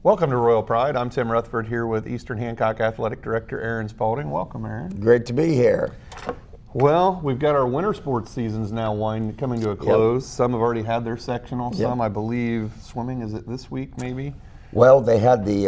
Welcome to Royal Pride. I'm Tim Rutherford here with Eastern Hancock Athletic Director Aaron Spalding. Welcome, Aaron. Great to be here. Well, we've got our winter sports seasons now coming to a close. Yep. Some have already had their sectional. Some, I believe, swimming, is it this week maybe? Well, they had the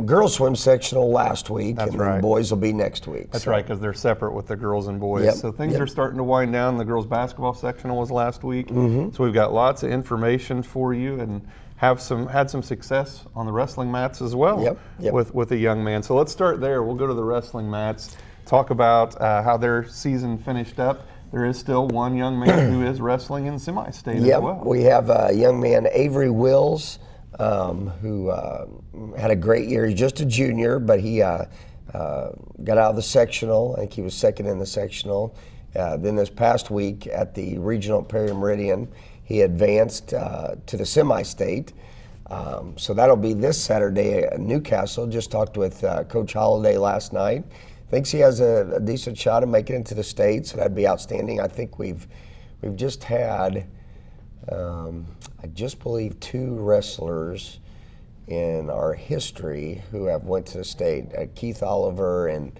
girls swim sectional last week, That's and right. then boys will be next week. That's right, because they're separate with the girls and boys. Yep. So things are starting to wind down. The girls basketball sectional was last week. So we've got lots of information for you and had some success on the wrestling mats as well with a young man. So let's start there. We'll go to the wrestling mats, talk about how their season finished up. There is still one young man who is wrestling in semi-state as well. We have a young man, Avery Wills, who had a great year. He's just a junior, but he got out of the sectional. I think he was second in the sectional. Then this past week at the regional Perry Meridian, he advanced to the semi-state. So that'll be this Saturday at Newcastle. Just talked with Coach Holliday last night. Thinks he has a decent shot of making it to the state, so that'd be outstanding. I think we've just had, I just believe, 2 wrestlers in our history who have went to the state. Keith Oliver, and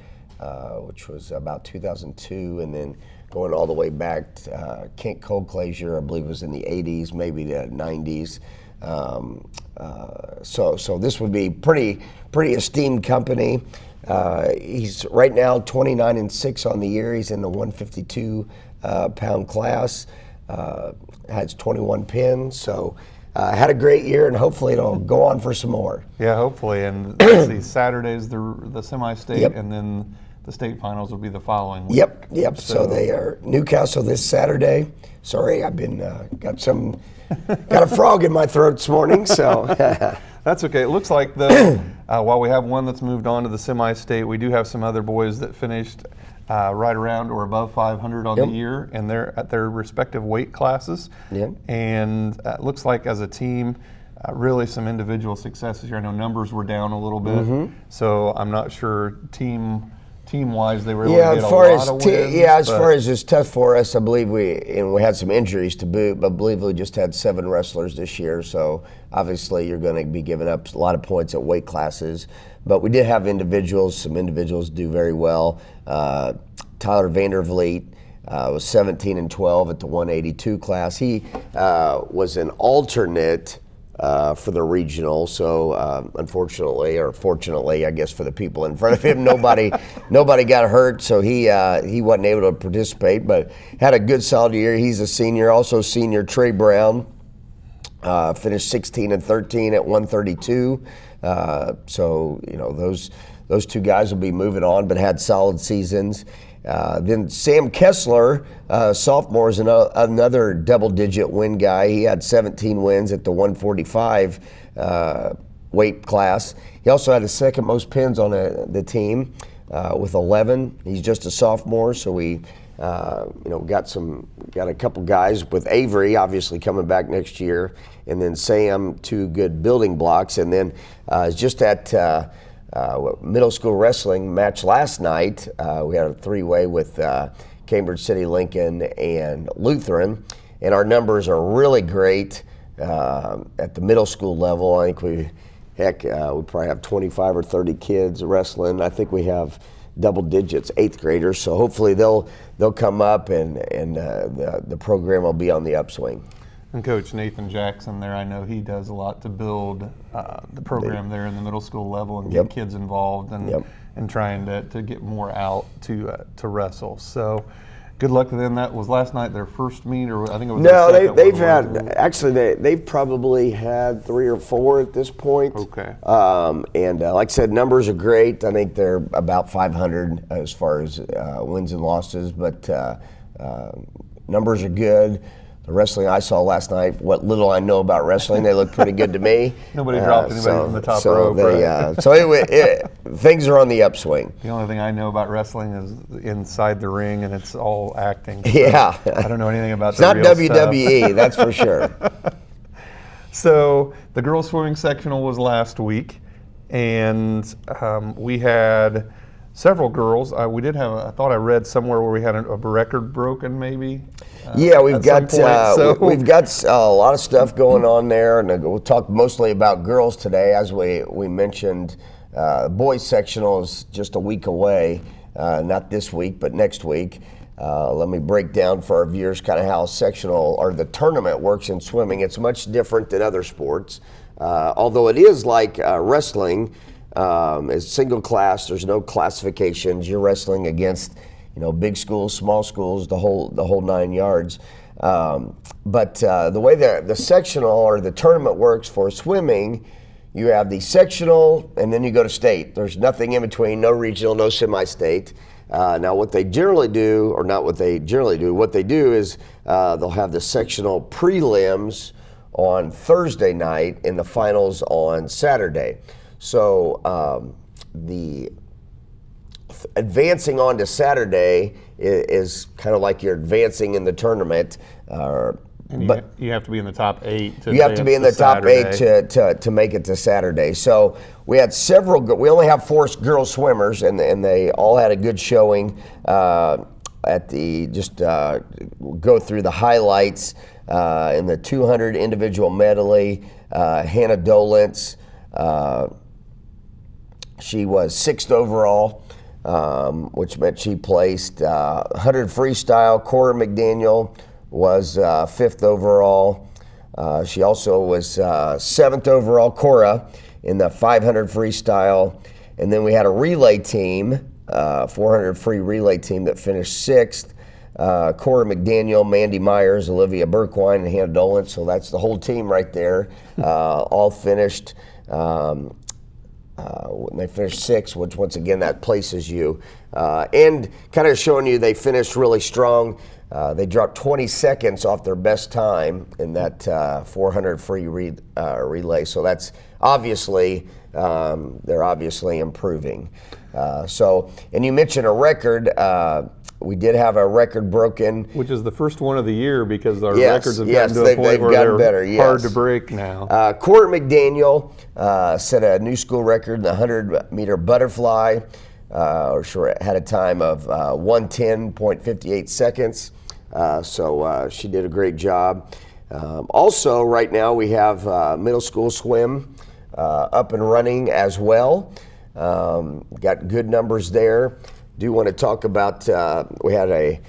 which was about 2002, and then going all the way back, Kent Colclazier, I believe, was in the 80s, maybe the 90s. So this would be pretty esteemed company. He's right now 29-6 on the year. He's in the 152 pound class. Has 21 pins. So had a great year, and hopefully it'll go on for some more. Yeah, hopefully. And let's see, Saturday's the semi-state, and then the state finals will be the following week. Yep. So they are Newcastle this Saturday. Sorry, I've been got a frog in my throat this morning. So that's okay. It looks like while we have one that's moved on to the semi-state, we do have some other boys that finished right around or above 500 on the year, and they're at their respective weight classes. And it looks like as a team, really some individual successes here. I know numbers were down a little bit, so I'm not sure team-wise they were able to get a lot of wins. As far as it's tough for us, I believe we had some injuries to boot, but I believe we just had 7 wrestlers this year, so obviously you're going to be giving up a lot of points at weight classes. But we did have some individuals do very well. Tyler Vandervliet was 17-12 at the 182 class. He was an alternate for the regional, so unfortunately, or fortunately, I guess for the people in front of him, nobody got hurt, so he wasn't able to participate, but had a good solid year. He's a senior. Also senior Trey Brown finished 16-13 at 132. So those 2 guys will be moving on, but had solid seasons. Then Sam Kessler, sophomore, is another double-digit win guy. He had 17 wins at the 145 weight class. He also had the second most pins on the team with 11. He's just a sophomore, so we got a couple guys with Avery obviously coming back next year, and then Sam, 2 good building blocks, and then just at middle school wrestling match last night. We had a 3-way with Cambridge City, Lincoln, and Lutheran, and our numbers are really great at the middle school level. I think we probably have 25 or 30 kids wrestling. I think we have double digits, 8th graders, so hopefully they'll come up and the program will be on the upswing. And Coach Nathan Jackson there, I know he does a lot to build the program there in the middle school level and get kids involved and trying to get more out to wrestle. So good luck to them. That was last night their first meet, or I think it was they've probably had 3 or 4 at this point. Okay. And like I said, numbers are great. I think they're about 500 as far as wins and losses, but numbers are good. The wrestling I saw last night, what little I know about wrestling, they look pretty good to me. Nobody dropped anybody from the top rope. So anyway, things are on the upswing. The only thing I know about wrestling is inside the ring, and it's all acting. So yeah. I don't know anything about it's not WWE, stuff. That's for sure. So the girls swimming sectional was last week, and we had several girls. We did have, I thought I read somewhere where we had a record broken maybe. Yeah, we've got so. we've got a lot of stuff going on there, and we'll talk mostly about girls today. As we mentioned, boys sectional is just a week away, not this week, but next week. Let me break down for our viewers kind of how sectional or the tournament works in swimming. It's much different than other sports, although it is like wrestling. It's single class. There's no classifications. You're wrestling against, big schools, small schools, the whole 9 yards. But the way the sectional or the tournament works for swimming, you have the sectional and then you go to state. There's nothing in between, no regional, no semi-state. Now what they generally do, or not what they generally do, what they do is they'll have the sectional prelims on Thursday night and the finals on Saturday. So the advancing on to Saturday is kind of like you're advancing in the tournament. But you have to be in the top 8 to you have to be in the top Saturday. 8 to make it to Saturday. So we had several. We only have 4 girl swimmers, and they all had a good showing. At the go through the highlights in the 200 individual medley. Hannah Dolence, she was 6th overall, which meant she placed. 100 freestyle. Cora McDaniel was 5th overall. She also was 7th overall, Cora, in the 500 freestyle. And then we had a relay team, 400 free relay team that finished 6th. Cora McDaniel, Mandy Myers, Olivia Burkwine, and Hannah Dolan. So that's the whole team right there. All finished. When they finished 6th, which once again that places you. And kind of showing you they finished really strong. They dropped 20 seconds off their best time in that 400 free relay. So that's obviously, they're obviously improving. And you mentioned a record. We did have a record broken. Which is the first one of the year because our records have gotten to a point they've where gotten they're better, hard to break now. Cora McDaniel set a new school record in the 100-meter butterfly. She had a time of 1:10.58 seconds. So she did a great job. Also, right now we have middle school swim up and running as well. Got good numbers there. Do want to talk about, we had a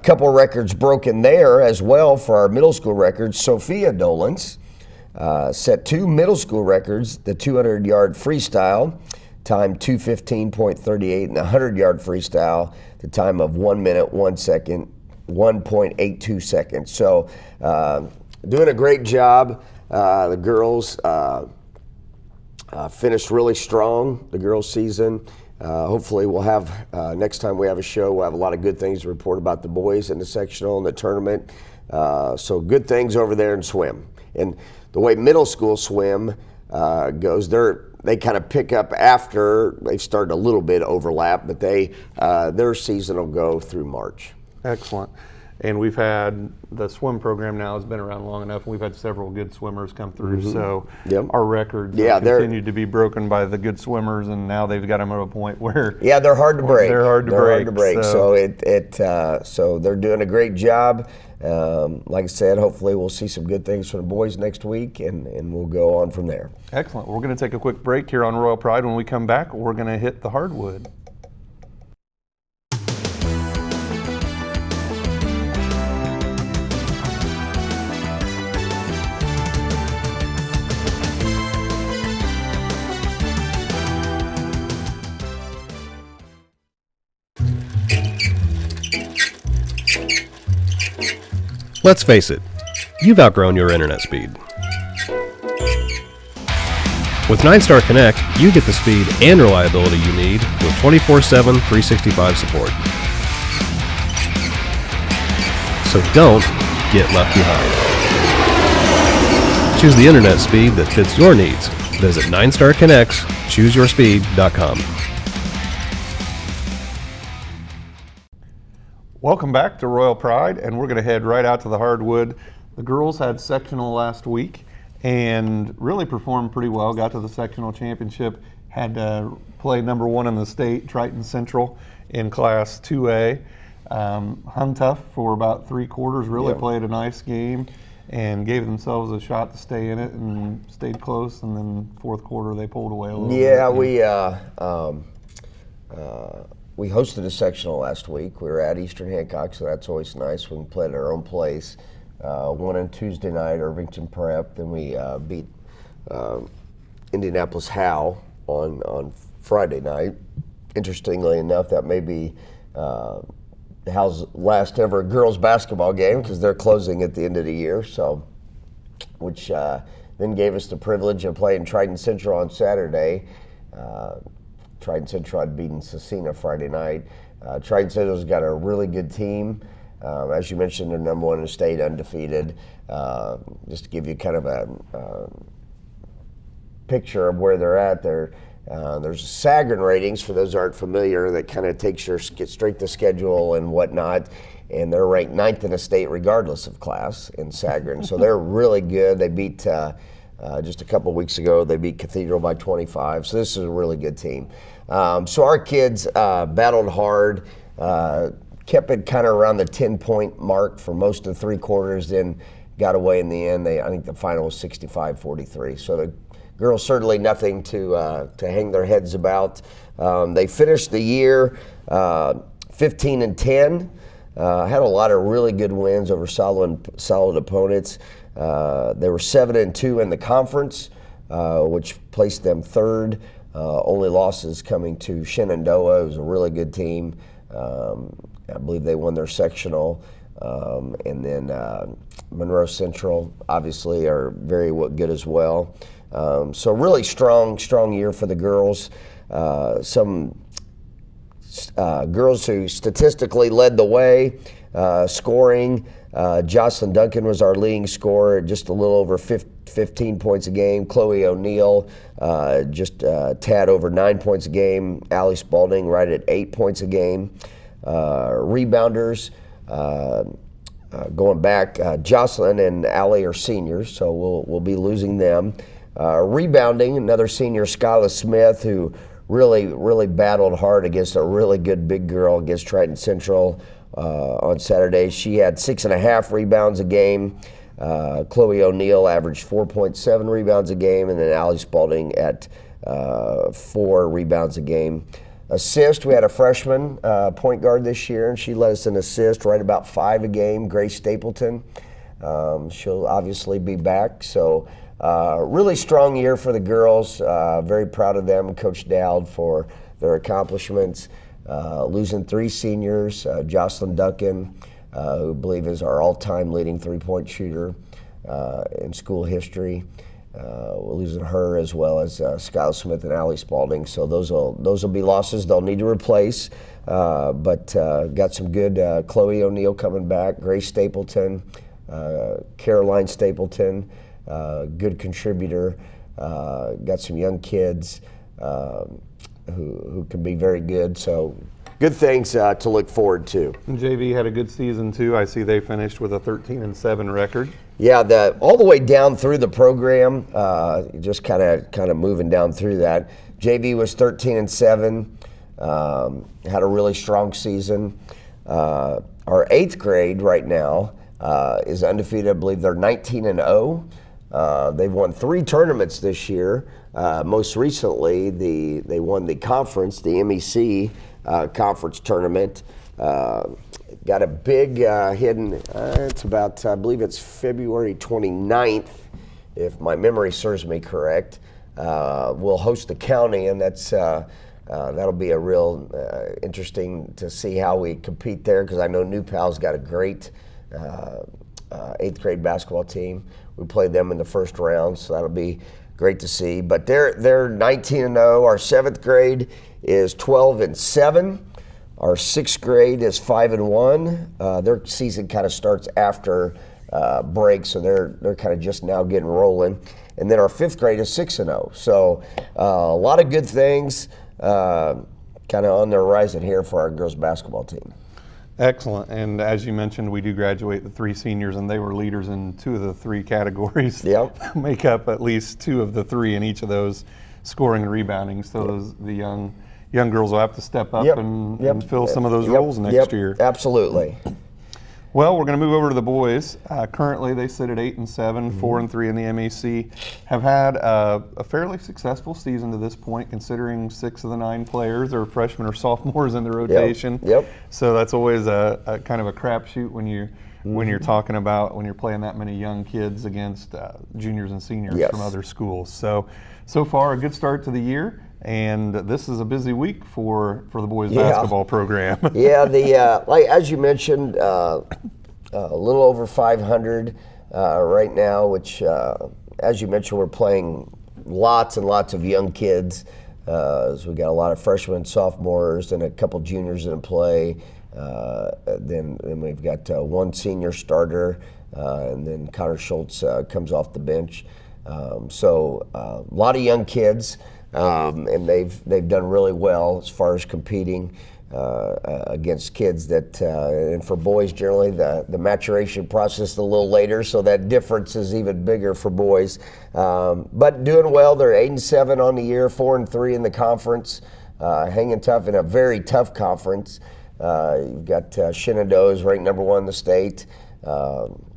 couple records broken there as well for our middle school records. Sophia Dolence set 2 middle school records, the 200-yard freestyle, time 2:15.38, and the 100-yard freestyle, the time of 1 minute, 1 second, 1.82 seconds. So doing a great job. The girls finished really strong, the girls season. Hopefully we'll have, next time we have a show, we'll have a lot of good things to report about the boys in the sectional and the tournament. So good things over there in swim. And the way middle school swim goes, they kind of pick up after they've started a little bit overlap, but their season will go through March. Excellent. And we've had the swim program now has been around long enough, and we've had several good swimmers come through. So our records have continued to be broken by the good swimmers, and now they've got them at a point where they're hard to break. They're hard to break. So they're doing a great job. Like I said, hopefully we'll see some good things from the boys next week, and we'll go on from there. Excellent. We're going to take a quick break here on Royal Pride. When we come back, we're going to hit the hardwood. Let's face it, you've outgrown your internet speed. With Ninestar Connect, you get the speed and reliability you need with 24/7, 365 support. So don't get left behind. Choose the internet speed that fits your needs. Visit Ninestar Connect's ChooseYourSpeed.com. Welcome back to Royal Pride, and we're going to head right out to the hardwood. The girls had sectional last week, and really performed pretty well. Got to the sectional championship, had to play number 1 in the state, Triton Central, in Class 2A. Hung tough for about 3 quarters, really played a nice game and gave themselves a shot to stay in it and stayed close, and then fourth quarter they pulled away a little bit. Yeah, we hosted a sectional last week. We were at Eastern Hancock, so that's always nice. We can play at our own place. One on Tuesday night, Irvington Prep. Then we beat Indianapolis Howe on Friday night. Interestingly enough, that may be Howe's last ever girls basketball game because they're closing at the end of the year. So, which then gave us the privilege of playing Triton Central on Saturday. Triton Central had beaten Cecina Friday night. Triton Central's got a really good team. As you mentioned, they're number 1 in the state, undefeated. Just to give you kind of a picture of where they're at, there's Sagarin ratings, for those who aren't familiar, that kind of takes your straight to schedule and whatnot. And they're ranked 9th in the state regardless of class in Sagarin. So they're really good. They beat, just a couple weeks ago, they beat Cathedral by 25. So this is a really good team. So our kids battled hard, kept it kind of around the 10-point mark for most of the 3 quarters, then got away in the end. I think the final was 65-43. So the girls certainly nothing to hang their heads about. They finished the year 15-10. Had a lot of really good wins over solid opponents. They were 7-2 in the conference, which placed them 3rd. Only losses coming to Shenandoah. It was a really good team. I believe they won their sectional. And then Monroe Central, obviously, are very good as well. So really strong year for the girls. Some girls who statistically led the way, scoring. Jocelyn Duncan was our leading scorer, just a little over 15 points a game. Chloe O'Neill, just a tad over 9 points a game. Allie Spalding right at 8 points a game. Rebounders, going back, Jocelyn and Allie are seniors, so we'll be losing them. Rebounding, another senior, Skyla Smith, who really battled hard against a really good big girl against Triton Central on Saturday. She had 6.5 rebounds a game. Chloe O'Neill averaged 4.7 rebounds a game, and then Allie Spalding at 4 rebounds a game. Assist, we had a freshman point guard this year, and she led us in assist, right about 5 a game, Grace Stapleton. She'll obviously be back. So really strong year for the girls. Very proud of them, Coach Dowd, for their accomplishments. Losing 3 seniors, Jocelyn Duncan, who I believe is our all-time leading three-point shooter in school history. We're losing her, as well as Skylar Smith and Allie Spalding. So those will be losses they'll need to replace. But got some good Chloe O'Neill coming back, Grace Stapleton, Caroline Stapleton, good contributor. Got some young kids who can be very good. So good things to look forward to. And JV had a good season too. I see they finished with a 13-7 record. Yeah, all the way down through the program, just kind of moving down through that. JV was 13-7, had a really strong season. Our 8th grade right now is undefeated. I believe they're 19-0. They've won 3 tournaments this year. Most recently, they won the conference, the MEC conference tournament. Got a big hidden, it's about, I believe it's February 29th, if my memory serves me correct. We'll host the county, and that'll be a real interesting to see how we compete there, because I know New Pal's got a great 8th grade basketball team. We played them in the first round, so that'll be great to see. But they're 19-0. Our 7th grade is 12-7. Our 6th grade is 5-1. Their season kind of starts after break, so they're kind of just now getting rolling. And then our 5th grade is 6-0. So a lot of good things kind of on the horizon here for our girls basketball team. Excellent. And as you mentioned, we do graduate the 3 seniors, and they were leaders in 2 of the 3 categories. Yep. Make up at least 2 of the 3 in each of those, scoring and rebounding. So the young girls will have to step up and fill some of those roles next year. Absolutely. Well, we're going to move over to the boys. Currently, they sit at 8-7, 4-3 in the MEC. Have had a fairly successful season to this point, considering 6 of the 9 players are freshmen or sophomores in the rotation. Yep. So that's always a kind of a crapshoot when you're talking about when you're playing that many young kids against juniors and seniors from other schools. So far, a good start to the year. And this is a busy week for the boys basketball program. Like as you mentioned, a little over 500 right now, which, as you mentioned, we're playing lots and lots of young kids. So we got a lot of freshmen, sophomores, and a couple juniors in play. Then we've got 1 senior starter, and then Connor Schultz comes off the bench. So a lot of young kids. And they've done really well as far as competing against kids that, and for boys generally, the maturation process is a little later, so that difference is even bigger for boys. But doing well, they're 8-7 on the year, 4-3 in the conference, hanging tough in a very tough conference. You've got Shenandoah's ranked number 1 in the state.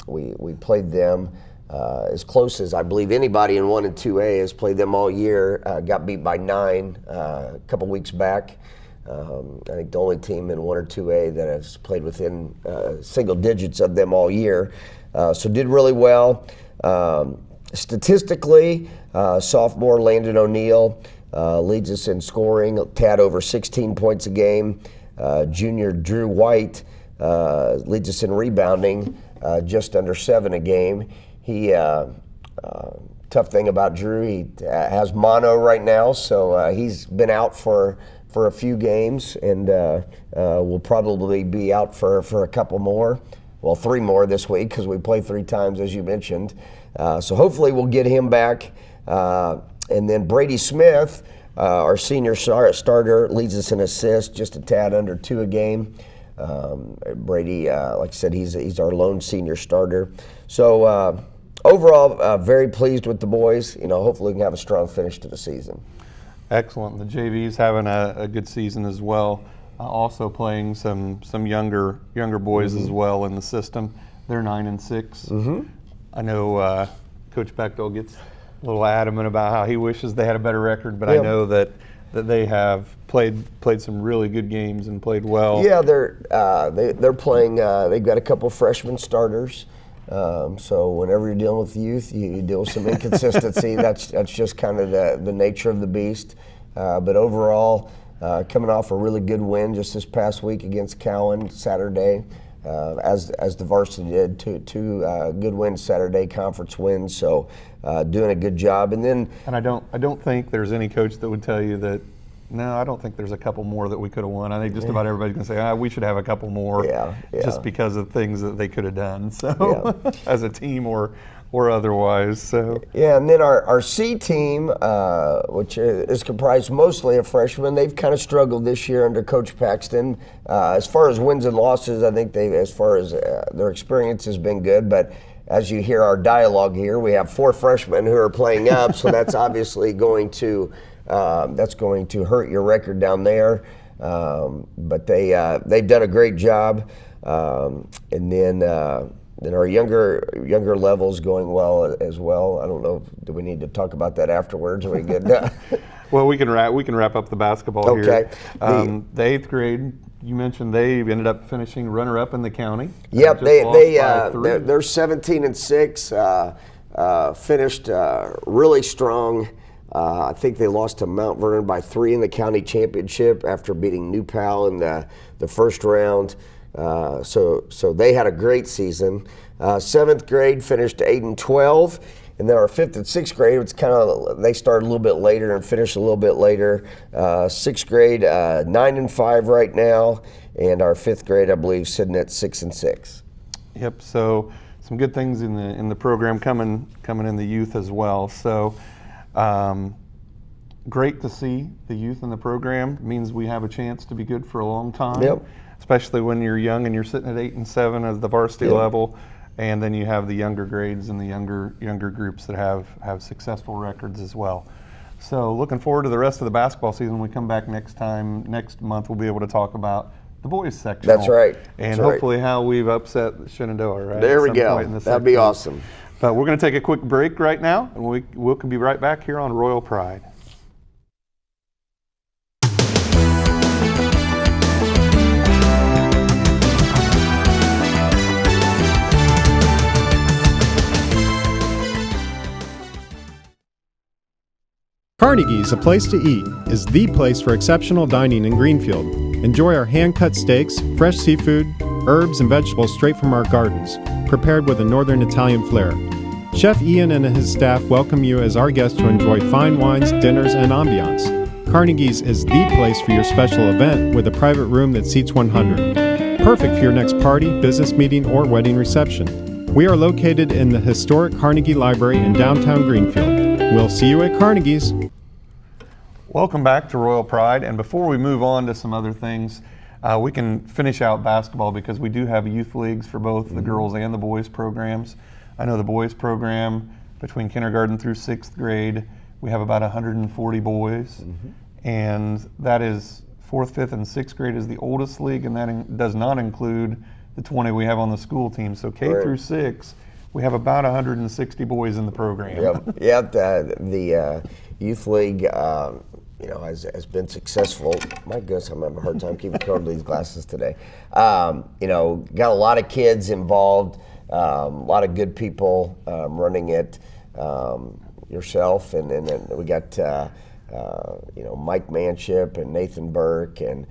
We played them. As close as I believe anybody in 1 and 2A has played them all year. Got beat by 9 a couple weeks back. I think the only team in 1 or 2A that has played within single digits of them all year. So did really well. Statistically, sophomore Landon O'Neill leads us in scoring, a tad over 16 points a game. Junior Drew White leads us in rebounding, just under 7 a game. He, tough thing about Drew, he has mono right now, so he's been out for a few games, and will probably be out for a couple more. Well, 3 more this week because we played 3 times, as you mentioned. So hopefully we'll get him back. And then Brady Smith, our senior starter, leads us in assists, just a tad under 2 a game. Brady, like I said, he's our lone senior starter. So overall, very pleased with the boys. Hopefully we can have a strong finish to the season. Excellent. The JV's having a good season as well. Also playing some younger boys as well in the system. They're 9-6. I know Coach Bechtel gets a little adamant about how he wishes they had a better record, but I know that they have played some really good games and played well. Yeah, they're playing. They've got a couple freshman starters. So whenever you're dealing with youth, you deal with some inconsistency. That's just kind of the nature of the beast. But overall, coming off a really good win just this past week against Cowan Saturday, as the varsity did, two good wins Saturday, conference wins. So doing a good job. And I don't think there's any coach that would tell you that. No, I don't think there's a couple more that we could have won. I think just about everybody's going to say, we should have a couple more just because of things that they could have done. So as a team or otherwise. So and then our C team, which is comprised mostly of freshmen, they've kind of struggled this year under Coach Paxton. As far as wins and losses, I think as far as their experience has been good, but as you hear our dialogue here, we have 4 freshmen who are playing up, so that's obviously going to hurt your record down there. But they've done a great job, and then our younger levels going well as well. I don't know. Do we need to talk about that afterwards? Are we good? Well, we can wrap up the basketball here. The 8th grade. You mentioned they ended up finishing runner-up in the county. Yep, they're 17-6. Finished really strong. I think they lost to Mount Vernon by 3 in the county championship after beating New Pal in the first round. So they had a great season. 7th grade finished 8-12. And then our 5th and 6th grade, it's kind of, they started a little bit later and finished a little bit later. 6th grade, 9-5 right now, and our 5th grade, I believe, sitting at 6-6. Yep. So some good things in the program coming in the youth as well. So great to see the youth in the program. It means we have a chance to be good for a long time. Yep. especially when you're young and you're sitting at 8 and 7 as the varsity level. And then you have the younger grades and the younger groups that have successful records as well. So looking forward to the rest of the basketball season. When we come back next month, we'll be able to talk about the boys section. That's right. And hopefully how we've upset Shenandoah, right? There we go. That'd be awesome. But we're going to take a quick break right now, and we'll be right back here on Royal Pride. Carnegie's A Place to Eat is the place for exceptional dining in Greenfield. Enjoy our hand-cut steaks, fresh seafood, herbs and vegetables straight from our gardens, prepared with a northern Italian flair. Chef Ian and his staff welcome you as our guests to enjoy fine wines, dinners, and ambiance. Carnegie's is the place for your special event with a private room that seats 100. Perfect for your next party, business meeting, or wedding reception. We are located in the historic Carnegie Library in downtown Greenfield. We'll see you at Carnegie's. Welcome back to Royal Pride, and before we move on to some other things, we can finish out basketball because we do have youth leagues for both the girls and the boys programs. I know the boys program, between kindergarten through 6th grade, we have about 140 boys, and that is 4th, 5th, and 6th grade is the oldest league, and that does not include the 20 we have on the school team. So K through 6, we have about 160 boys in the program. The youth league has been successful. My goodness, I'm having a hard time keeping track of these glasses today. Got a lot of kids involved, a lot of good people running it. Yourself, and then we got Mike Manship and Nathan Burke and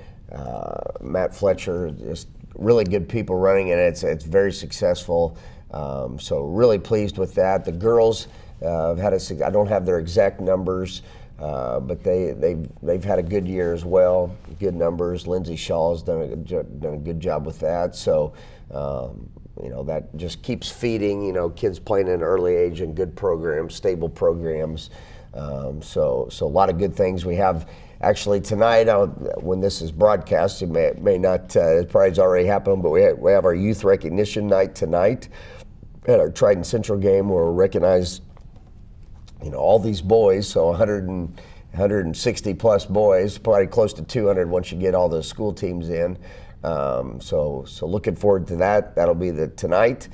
Matt Fletcher, just really good people running it. It's very successful. So really pleased with that. The girls have had I don't have their exact numbers, but they've had a good year as well. Good numbers. Lindsay Shaw's done a good job with that. So that just keeps feeding kids playing at an early age in good programs, stable programs. So a lot of good things. We have actually tonight, when this is broadcast, it may not. It probably has already happened, but we have our youth recognition night tonight at our Trident Central game, where we'll recognize all these boys. So 160 plus boys, probably close to 200 once you get all the school teams in. So looking forward to that. That'll be tonight.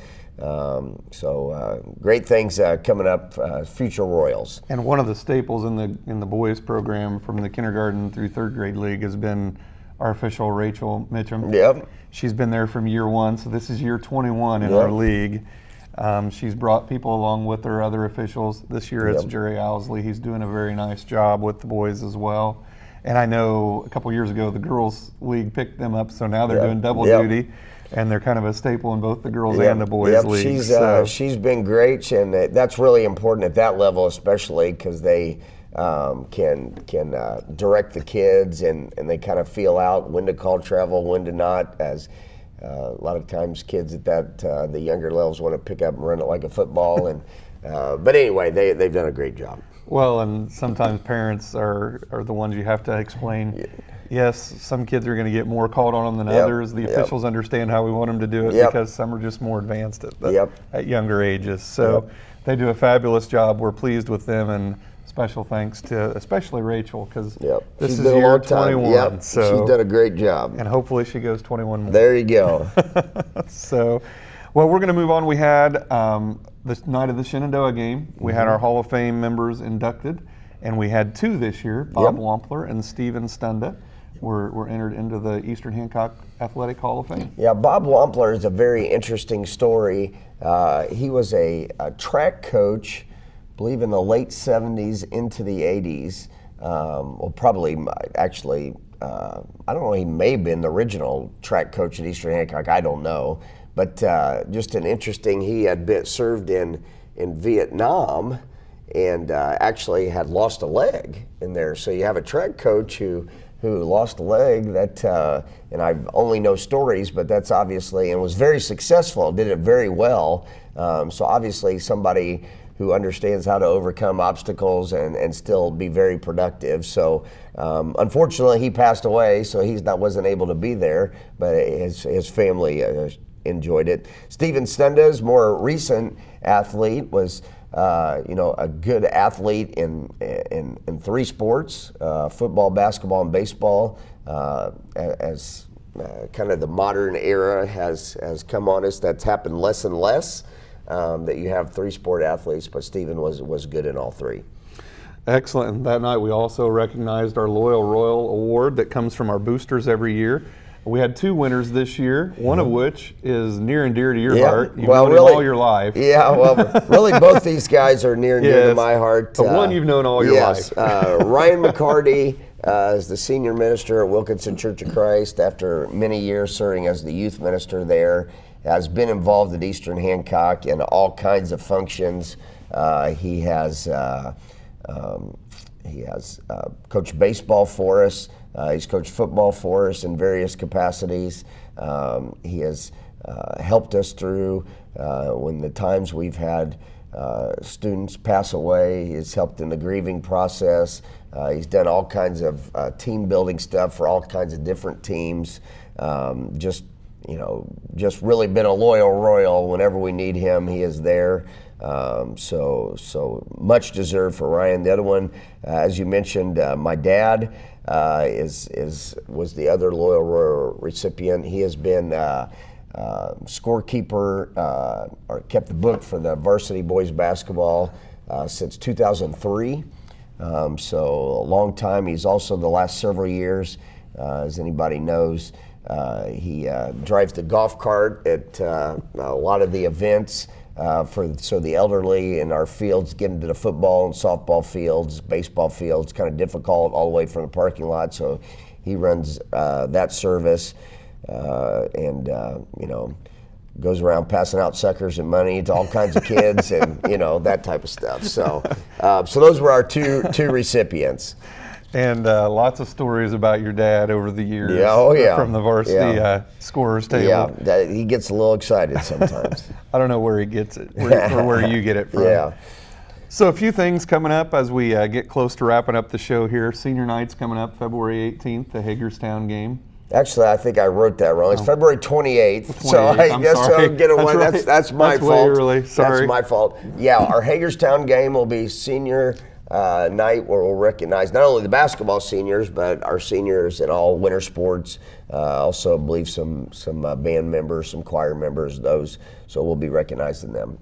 Great things coming up. Future Royals. And one of the staples in the boys program from the kindergarten through 3rd grade league has been our official Rachel Mitchum. Yep. She's been there from year 1, so this is year 21 in our league. She's brought people along with her, other officials. This year it's Jerry Owsley. He's doing a very nice job with the boys as well. And I know a couple years ago the girls league picked them up, so now they're doing double duty, and they're kind of a staple in both the girls and the boys league. She's been great, and that's really important at that level, especially because they can direct the kids, and they kind of feel out when to call travel, when to not, as a lot of times kids at the younger levels want to pick up and run it like a football. And but anyway, they've done a great job. Well, and sometimes parents are the ones you have to explain. Yes, some kids are going to get more called on than others. The officials understand how we want them to do it because some are just more advanced at younger ages. So they do a fabulous job. We're pleased with them, and special thanks to especially Rachel, because this is year 21. So she's done a great job. And hopefully she goes 21 more. There you go. So, well, we're going to move on. We had the night of the Shenandoah game. We had our Hall of Fame members inducted, and we had 2 this year. Bob Wampler and Steven Stunda were entered into the Eastern Hancock Athletic Hall of Fame. Yeah, Bob Wampler is a very interesting story. He was a track coach, I believe in the late 70s into the 80s. Probably actually, I don't know, he may have been the original track coach at Eastern Hancock, I don't know. But just he had served in Vietnam, and actually had lost a leg in there. So you have a track coach who lost a leg, and I only know stories, but that's obviously, and was very successful, did it very well. So obviously somebody who understands how to overcome obstacles and still be very productive. So unfortunately, he passed away, so wasn't able to be there, but his family enjoyed it. Steven Stenda's more recent athlete was a good athlete in 3 sports, football, basketball, and baseball. As kind of the modern era has come on us, that's happened less and less, that you have 3 sport athletes, but Steven was good in all 3. Excellent. And that night we also recognized our Loyal Royal Award that comes from our boosters every year. We had 2 winners this year, one of which is near and dear to your heart. You've known him all your life. Yeah, well, really both these guys are near and dear to my heart. The one you've known all your life. Ryan McCarty is the senior minister at Wilkinson Church of Christ after many years serving as the youth minister there. Has been involved at Eastern Hancock in all kinds of functions. He has coached baseball for us. He's coached football for us in various capacities. He has helped us through when the times we've had students pass away. He's helped in the grieving process. He's done all kinds of team building stuff for all kinds of different teams. Just really been a loyal Royal. Whenever we need him, he is there. So much deserved for Ryan. The other one, as you mentioned, my dad was the other Loyal Royal recipient. He has been scorekeeper or kept the book for the varsity boys basketball since 2003. So a long time. He's also the last several years, as anybody knows, he drives the golf cart at a lot of the events. So the elderly in our fields get into the football and softball fields, baseball fields, kind of difficult all the way from the parking lot. So he runs that service and goes around passing out suckers and money to all kinds of kids and that type of stuff. So those were our two recipients. And lots of stories about your dad over the years. From the varsity scorers table. Yeah, he gets a little excited sometimes. I don't know where he gets it, or where you get it from. Yeah. So a few things coming up as we get close to wrapping up the show here. Senior night's coming up February 18th, the Hagerstown game. Actually, I think I wrote that wrong. It's February 28th. So I guess I'll get away. That's my fault. Way early. Sorry. That's my fault. Yeah, our Hagerstown game will be senior night where we'll recognize not only the basketball seniors, but our seniors in all winter sports. Also, I believe some band members, some choir members, those. So we'll be recognizing them.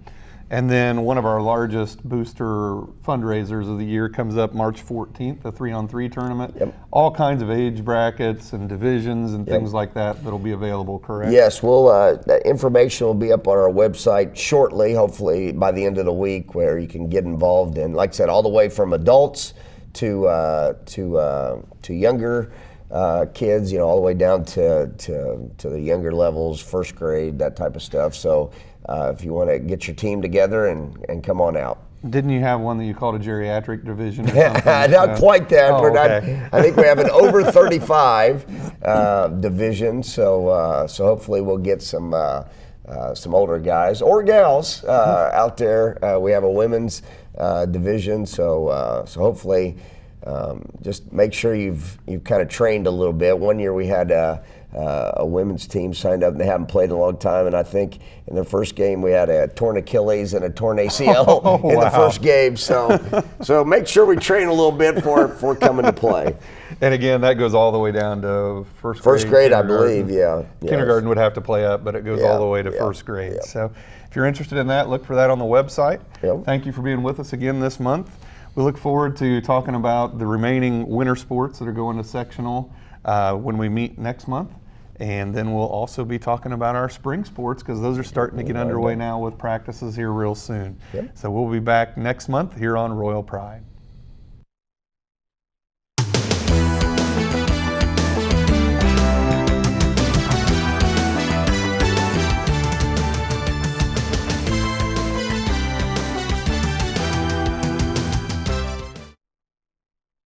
And then one of our largest booster fundraisers of the year comes up March 14th, the 3-on-3 tournament. Yep. All kinds of age brackets and divisions and things like that'll be available, correct? Yes, that information will be up on our website shortly, hopefully by the end of the week, where you can get involved in, like I said, all the way from adults to younger kids, all the way down to the younger levels, first grade, that type of stuff. So if you want to get your team together and come on out. Didn't you have one that you called a geriatric division or something? Not quite that. Oh, okay. I think we have an over 35 division, so hopefully we'll get some older guys or gals out there. We have a women's division, so hopefully just make sure you've kind of trained a little bit. One year we had a women's team signed up and they haven't played in a long time, and I think in their first game we had a torn Achilles and a torn ACL in the first game. So make sure we train a little bit for coming to play. And again, that goes all the way down to first grade. First grade, I believe, yeah. Kindergarten would have to play up, but it goes all the way to first grade. Yeah. So if you're interested in that, look for that on the website. Yep. Thank you for being with us again this month. We look forward to talking about the remaining winter sports that are going to sectional when we meet next month. And then we'll also be talking about our spring sports because those are starting to get underway now with practices here real soon. Yep. So we'll be back next month here on Royal Pride.